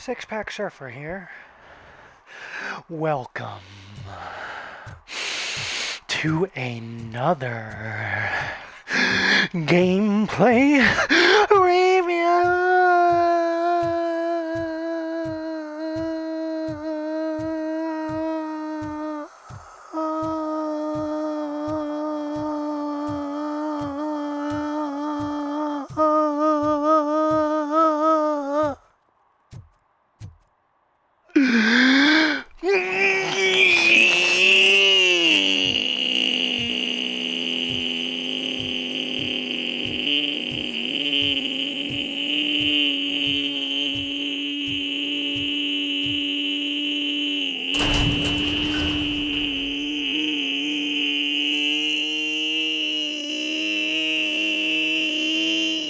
Six-Pack Surfer here. Welcome to another gameplay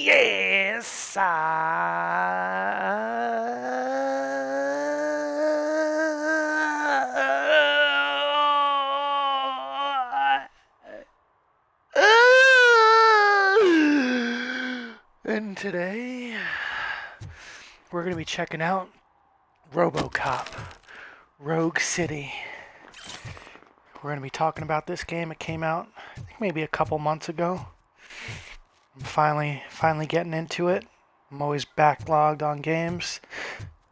Yes, and today we're going to be checking out RoboCop Rogue City. We're going to be talking about this game. It came out, I think, maybe a couple months ago. I'm finally getting into it. I'm always backlogged on games,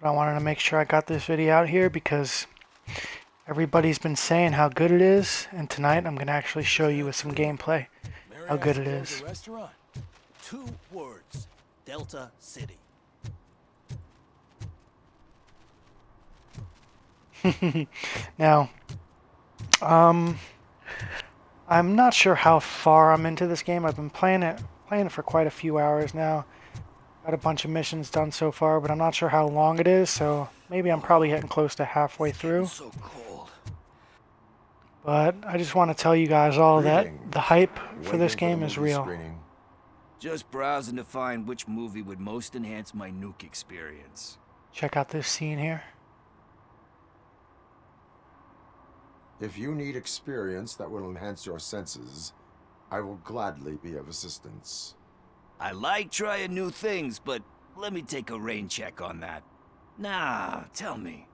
but I wanted to make sure I got this video out here because everybody's been saying how good it is, and tonight I'm going to actually show you with some gameplay how good it is. Restaurant. 2 words. Delta City. Now, I'm not sure how far I'm into this game. I've been playing it for quite a few hours now. Got a bunch of missions done so far, but I'm not sure how long it is, so maybe I'm probably getting close to halfway through. So cold. But I just want to tell you guys all that the hype for this game is real. Just browsing to find which movie would most enhance my nuke experience. Check out this scene here. If you need experience that will enhance your senses, I will gladly be of assistance. I like trying new things, but let me take a rain check on that. Nah, tell me,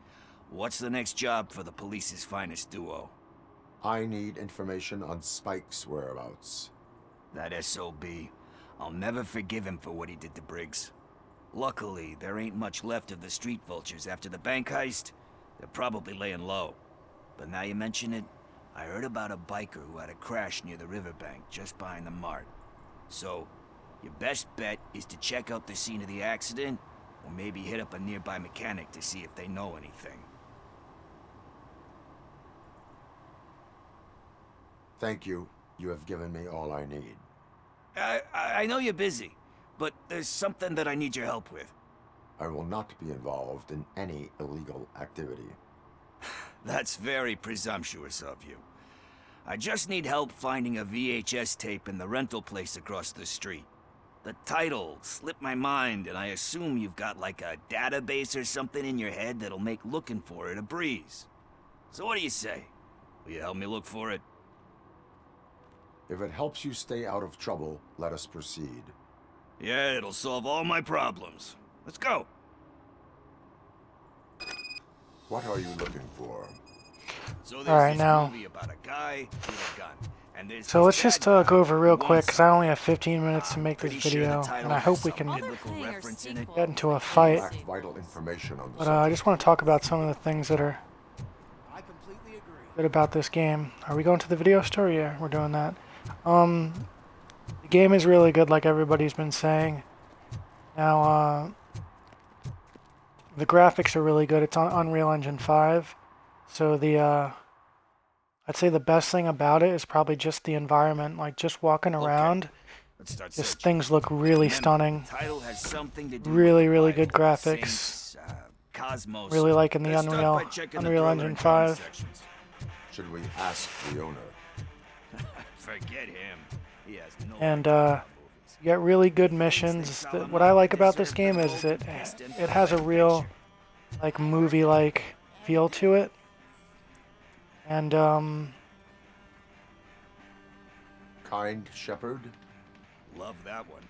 what's the next job for the police's finest duo? I need information on Spike's whereabouts. That SOB. I'll never forgive him for what he did to Briggs. Luckily, there ain't much left of the street vultures after the bank heist. They're probably laying low. But now you mention it, I heard about a biker who had a crash near the riverbank just behind the mart. So, your best bet is to check out the scene of the accident, or maybe hit up a nearby mechanic to see if they know anything. Thank you. You have given me all I need. I know you're busy, but there's something that I need your help with. I will not be involved in any illegal activity. That's very presumptuous of you. I just need help finding a VHS tape in the rental place across the street. The title slipped my mind, and I assume you've got like a database or something in your head that'll make looking for it a breeze. So what do you say? Will you help me look for it? If it helps you stay out of trouble, let us proceed. Yeah, it'll solve all my problems. Let's go. What are you looking for? So there's Alright, this now, movie about a guy with a gun. And there's so this let's just bad guy go over real who quick, wants because I only have 15 minutes to I'm make this pretty sure the video, title and I has hope we some can biblical reference in it. get into a fight. Lack vital information on the But I just want to talk about some of the things that are I completely agree. good about this game. Are we going to the video store? Yeah, we're doing that. The game is really good, like everybody's been saying. Now, the graphics are really good. It's on Unreal Engine 5. So I'd say the best thing about it is probably just the environment. Like, just walking around, Let's start just searching. things look really Remember, stunning. the title has something to do Really, with the really Bible, good graphics. saints, cosmos. Really liking the Let's start by checking the Unreal drawer Engine and comment 5. sections. Should we ask the owner? Forget him. He has no And, idea about movies. You get really good missions. What I like about this game is it has a real, like, movie-like feel to it. And, Kind shepherd? Love that one.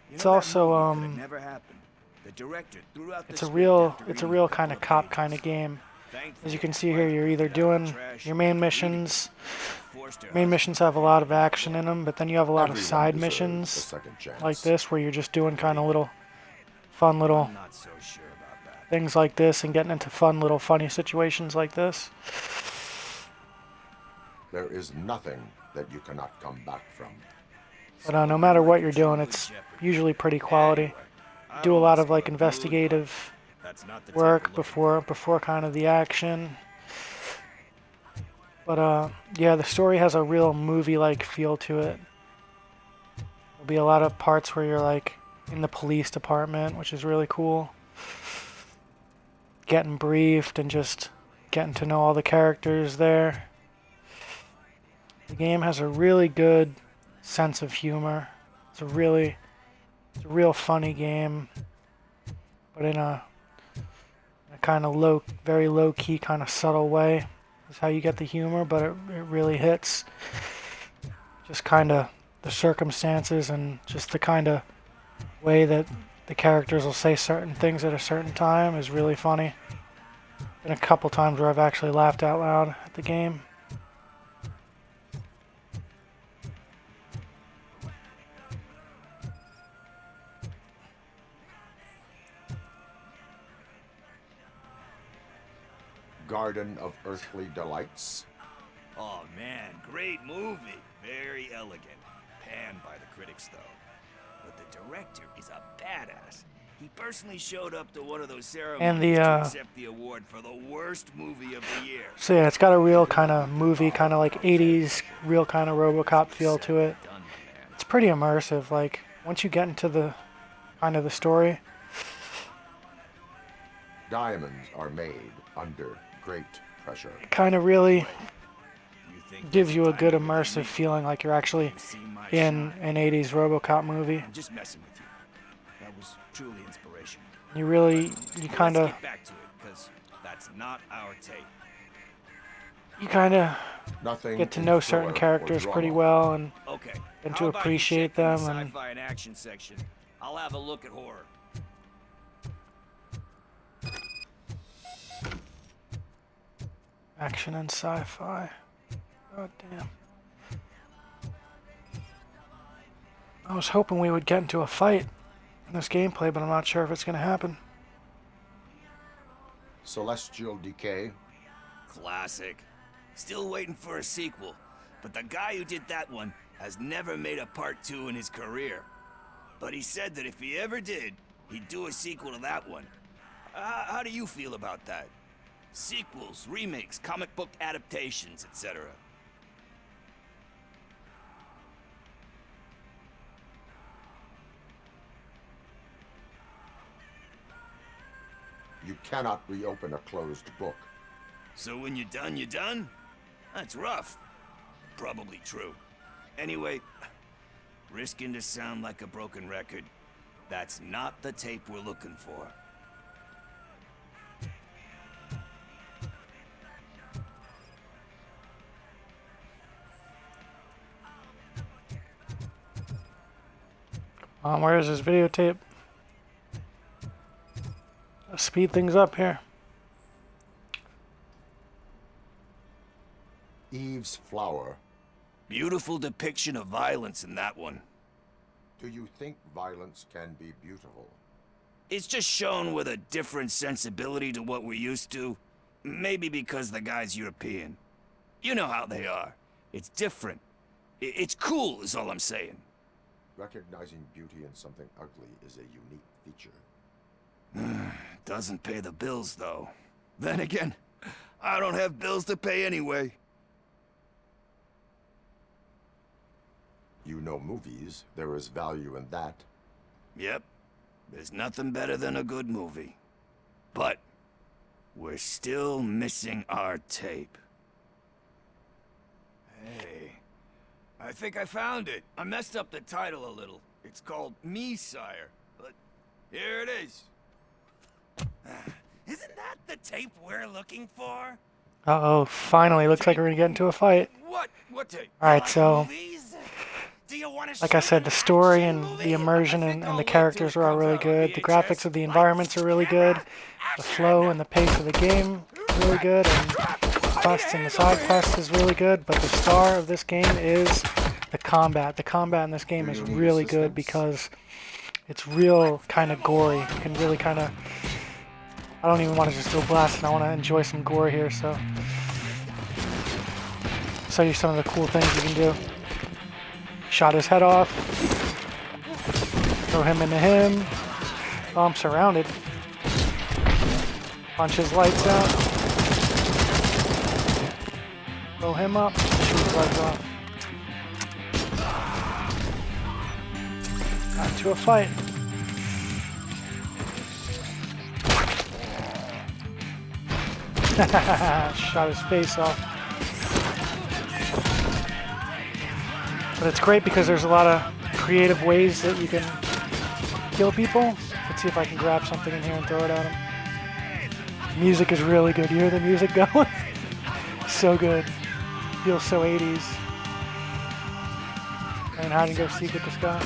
You It's know that also, movie could've never happened. The director threw out the It's a script real after it's a reading real couple kind of of cop pages. kind of game. Thankfully, As you can his see wife here, you're either cleaned out the doing trash your main after reading missions. it. Forced her Main husband missions to have a pay lot for of the action book. in them, but then you have a lot of Everyone side deserves a missions second chance. like this where you're just doing kind of little fun little I'm not so sure about that. things like this and getting into fun little funny situations like this. There is nothing that you cannot come back from. But no Spoken matter like what a you're true doing, it's Jeopardy. usually pretty quality. Anyway, I Do a don't lot wanna of like spoil the mood, but investigative that's not the tape we're work looking before for. kind of the action. But yeah, the story has a real movie-like feel to it. There'll be a lot of parts where you're like in the police department, which is really cool. Getting briefed and just getting to know all the characters there. The game has a really good sense of humor. It's a real funny game, but in a kind of very low key, kind of subtle way. Is how you get the humor, but it really hits. Just kind of the circumstances and just the kind of way that the characters will say certain things at a certain time is really funny. Been a couple times where I've actually laughed out loud at the game. Garden of Earthly Delights. Oh man, great movie. Very elegant. Panned by the critics though. But the director is a badass. He personally showed up to one of those ceremonies to accept the award for the worst movie of the year. So yeah, it's got a real kind of movie, kind of like 80s, real kind of RoboCop feel to it. Done, my man. It's pretty immersive. Like once you get into the kind of the story, Diamonds are made under great pressure. it kind of really You think gives you a there's good time within immersive me? feeling like you're actually You see my in shine. an 80s RoboCop movie. I'm just messing with you. That was truly inspirational. You really, you kind of, Let's get back to it, because that's not our tape. Nothing get to in know thriller certain or characters pretty drama. well and Okay. to how about you appreciate check in the them and- sci-fi and action section. I'll have a look at horror. action and sci-fi. God damn. I was hoping we would get into a fight in this gameplay, but I'm not sure if it's going to happen. Celestial Decay. Classic. Still waiting for a sequel, but the guy who did that one has never made a part 2 in his career. But he said that if he ever did, he'd do a sequel to that one. How do you feel about that? Sequels, remakes, comic book adaptations, etc. You cannot reopen a closed book. So when you're done, you're done? That's rough. Probably true. Anyway, risking to sound like a broken record, that's not the tape we're looking for. Where is this videotape? Let's speed things up here. Eve's Flower. Beautiful depiction of violence in that one. Do you think violence can be beautiful? It's just shown with a different sensibility to what we're used to. Maybe because the guy's European. You know how they are. It's different. It's cool is all I'm saying. Recognizing beauty in something ugly is a unique feature. Doesn't pay the bills, though. Then again, I don't have bills to pay anyway. You know movies. There is value in that. Yep. There's nothing better than a good movie. But we're still missing our tape. Hey, I think I found it. I messed up the title a little. It's called Me, Sire. But here it is. Isn't that the tape we're looking for? Uh-oh, finally, looks like we're going to get into a fight. What tape? Alright, Like so movies? Like I said, the story and the immersion and the characters are all really good. The graphics of the environments are really good. The flow and the pace of the game really good. And the quests and the side quests is really good. But the star of this game is the combat. The combat in this game is really good because it's real kind of gory. You can really kind of... I don't even want to just go blasting. I want to enjoy some gore here, so... show you some of the cool things you can do. Shot his head off. Throw him into him. Oh, I'm surrounded. Punch his lights out. Throw him up. Shoot his legs off. Got into a fight. Shot his face off. But it's great because there's a lot of creative ways that you can kill people. Let's see if I can grab something in here and throw it at them. The music is really good. You hear the music going? So good. Feels so 80s. And hide and go seek with this guy.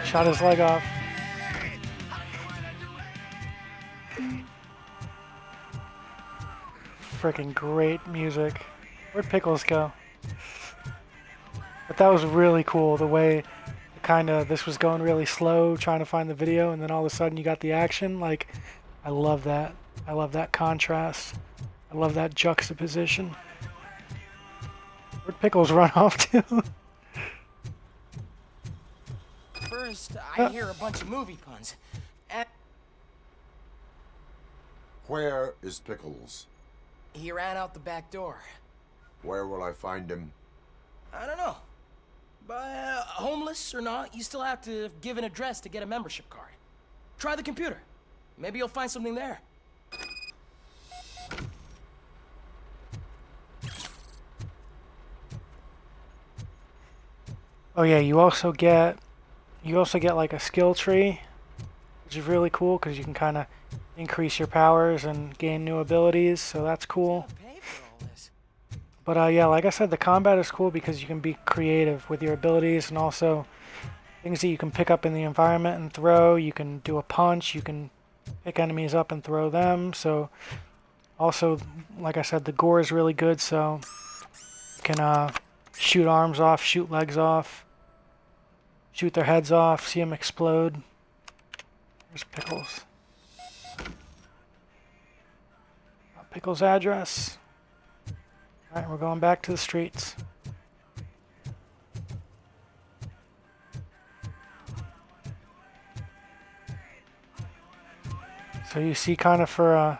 Shot his leg off. Freaking great music. Where'd Pickles go? But that was really cool, the way this was going really slow, trying to find the video, and then all of a sudden you got the action. Like, I love that. I love that contrast. I love that juxtaposition. Where'd Pickles run off to? First, I hear a bunch of movie puns. Where is Pickles? He ran out the back door. Where will I find him? I don't know. But homeless or not, you still have to give an address to get a membership card. Try the computer. Maybe you'll find something there. Oh yeah, you also get like a skill tree, which is really cool because you can kind of increase your powers and gain new abilities, so that's cool. But yeah, like I said, the combat is cool because you can be creative with your abilities and also things that you can pick up in the environment and throw. You can do a punch, you can pick enemies up and throw them. So also, like I said, the gore is really good, so you can shoot arms off, shoot legs off, shoot their heads off, see them explode. There's Pickles. Pickles' address. Alright, we're going back to the streets. So you see, kind of for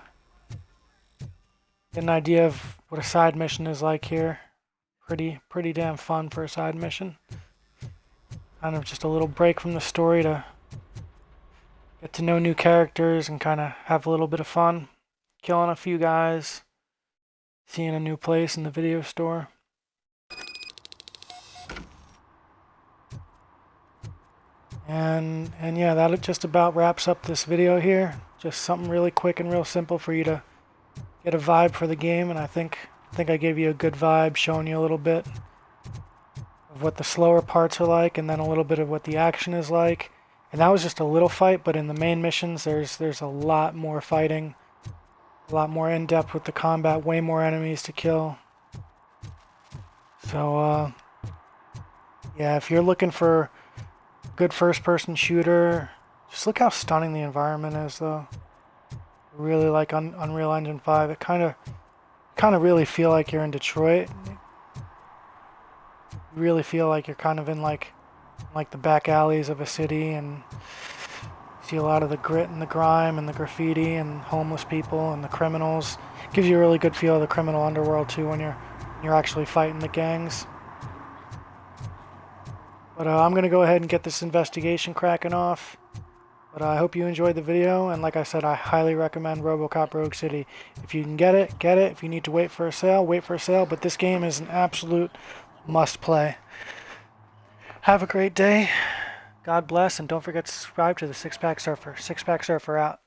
get an idea of what a side mission is like here. Pretty damn fun for a side mission. Kind of just a little break from the story to get to know new characters and kind of have a little bit of fun. Killing a few guys. Seeing a new place in the video store. And yeah, that just about wraps up this video here. Just something really quick and real simple for you to get a vibe for the game, and I think I gave you a good vibe, showing you a little bit of what the slower parts are like, and then a little bit of what the action is like. And that was just a little fight, but in the main missions, there's a lot more fighting. A lot more in-depth with the combat, way more enemies to kill. So, yeah, if you're looking for a good first-person shooter, just look how stunning the environment is, though. I really like Unreal Engine 5. It kind of really feel like you're in Detroit. You really feel like you're kind of in like the back alleys of a city, and see a lot of the grit and the grime and the graffiti and homeless people and the criminals. Gives you a really good feel of the criminal underworld too when you're actually fighting the gangs. But I'm gonna go ahead and get this investigation cracking off. But I hope you enjoyed the video, and like I said, I highly recommend RoboCop Rogue City. If you can get it, get it. If you need to wait for a sale, wait for a sale. But this game is an absolute must play. Have a great day. God bless, and don't forget to subscribe to the Six Pack Surfer. Six Pack Surfer out.